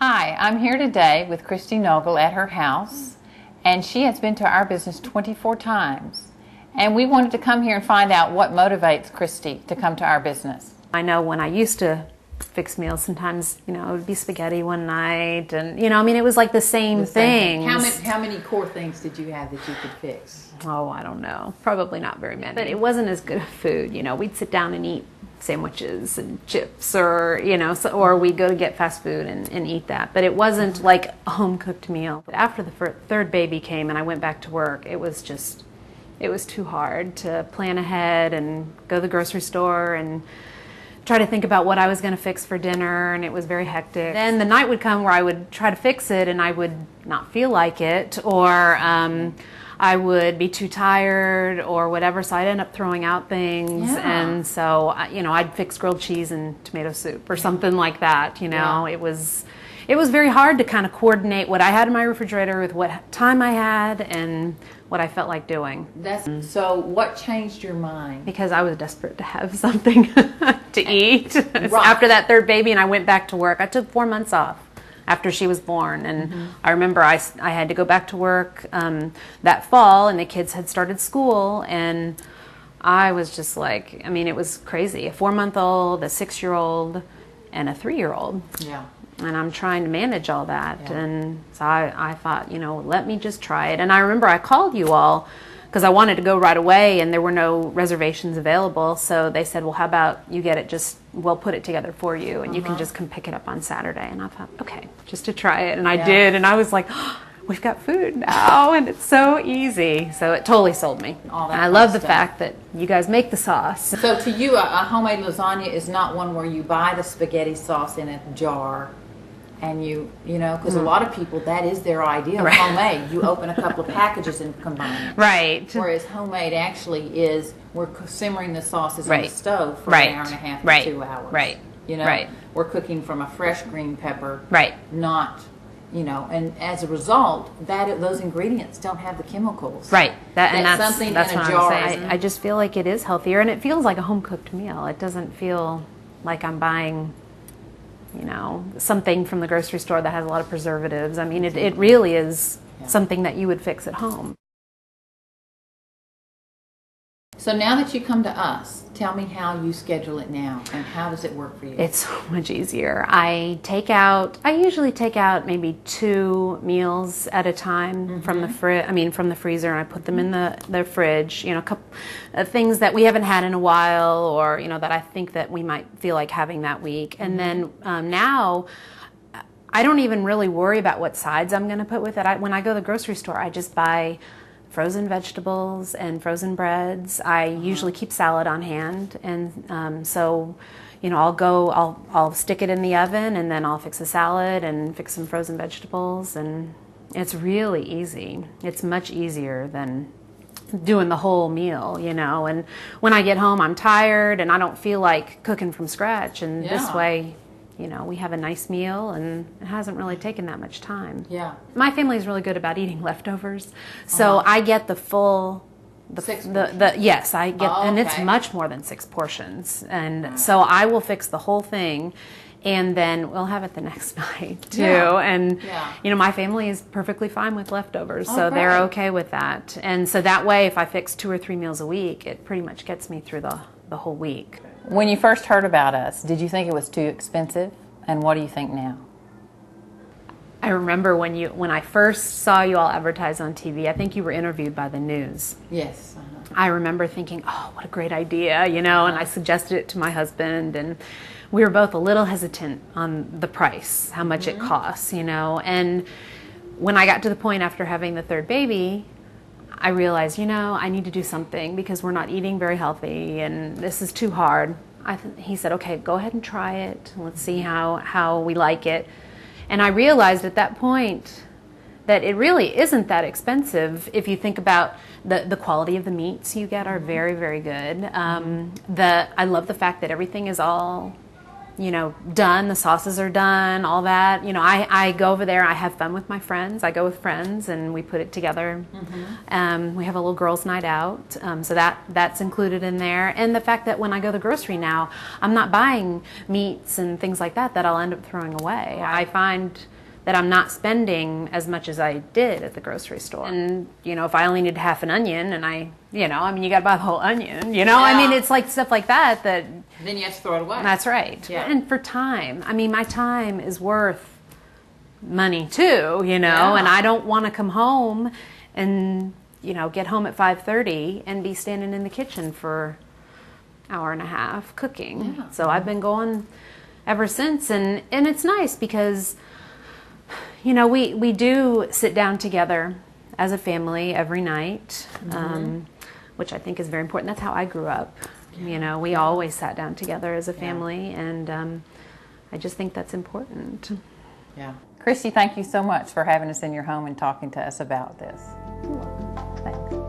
Hi, I'm here today with Christie Naugle at her house, and she has been to our business 24 times. And we wanted to come here and find out what motivates Christie to come to our business. I know when I used to fix meals, sometimes, it would be spaghetti one night, and, it was like the same thing. How many core things did you have that you could fix? Oh, I don't know. Probably not very many. But it wasn't as good food, We'd sit down and eat sandwiches and chips, or or we'd go to get fast food and eat that, but it wasn't like a home-cooked meal. But after the third baby came and I went back to work, it was too hard to plan ahead and go to the grocery store and try to think about what I was going to fix for dinner, and it was very hectic. Then the night would come where I would try to fix it and I would not feel like it, or I would be too tired or whatever, so I'd end up throwing out things. Yeah. And so, I'd fix grilled cheese and tomato soup or something like that, Yeah. It was very hard to kind of coordinate what I had in my refrigerator with what time I had and what I felt like doing. So what changed your mind? Because I was desperate to have something to eat. Right. After that third baby and I went back to work. I took 4 months off after she was born, and I remember I had to go back to work that fall, and the kids had started school, and I was just like, it was crazy. A 4-month-old, a 6-year-old, and a 3-year-old. Yeah. And I'm trying to manage all that. Yeah. And so I thought, let me just try it. And I remember I called you all because I wanted to go right away, and there were no reservations available. So they said, well, how about you get it, we'll put it together for you, and you can just come pick it up on Saturday. And I thought, okay, just to try it. And I did, and I was like, oh, we've got food now, and it's so easy. So it totally sold me. And I love the fact that you guys make the sauce. So to you, a homemade lasagna is not one where you buy the spaghetti sauce in a jar and because a lot of people, that is their idea of homemade. You open a couple of packages and combine it. Right. Whereas homemade actually is, we're simmering the sauces on the stove for an hour and a half to 2 hours. Right. We're cooking from a fresh green pepper. Right. Not, and as a result, those ingredients don't have the chemicals. Right. That's something in a jar. I just feel like it is healthier, and it feels like a home-cooked meal. It doesn't feel like I'm buying something from the grocery store that has a lot of preservatives. It really is something that you would fix at home. So now that you come to us, tell me how you schedule it now, and how does it work for you? It's so much easier. I usually take out maybe 2 meals at a time from the freezer, and I put them in the fridge. A couple of things that we haven't had in a while, or that I think that we might feel like having that week. And then now, I don't even really worry about what sides I'm going to put with it. When I go to the grocery store, I just buy frozen vegetables and frozen breads. I usually keep salad on hand, and so I'll stick it in the oven, and then I'll fix a salad and fix some frozen vegetables, and it's really easy. It's much easier than doing the whole meal, and when I get home I'm tired and I don't feel like cooking from scratch, and this way we have a nice meal, and it hasn't really taken that much time. Yeah. My family is really good about eating leftovers, so I get the full, yes, I get, and it's much more than 6 portions, and so I will fix the whole thing, and then we'll have it the next night too. And my family is perfectly fine with leftovers, so they're okay with that. And so that way, if I fix 2 or 3 meals a week, it pretty much gets me through the whole week. When you first heard about us, did you think it was too expensive? And what do you think now? I remember when I first saw you all advertise on TV, I think you were interviewed by the news. Yes. I remember thinking, oh, what a great idea, and I suggested it to my husband, and we were both a little hesitant on the price, how much it costs, and when I got to the point after having the third baby, I realized, I need to do something because we're not eating very healthy, and this is too hard. He said, okay, go ahead and try it. Let's see how we like it. And I realized at that point that it really isn't that expensive if you think about the quality of the meats you get are very, very good. I love the fact that everything is all you know, done. The sauces are done, all that. You know, I go over there. I have fun with my friends. I go with friends, and we put it together. We have a little girls' night out, so that's included in there. And the fact that when I go to the grocery now, I'm not buying meats and things like that I'll end up throwing away. I find that I'm not spending as much as I did at the grocery store. And, you know, if I only need half an onion and you know, I mean, you got to buy the whole onion, you know? I mean, it's like stuff like that. Then you have to throw it away. That's right. Yeah. And for time. I mean, my time is worth money too, you know? And I don't want to come home and, you know, get home at 5:30 and be standing in the kitchen for an hour and a half cooking. Yeah. So I've been going ever since. And it's nice because, you know, we do sit down together as a family every night, which I think is very important. That's how I grew up. You know, we always sat down together as a family, and I just think that's important. Yeah. Christy, thank you so much for having us in your home and talking to us about this. You're welcome. Thanks.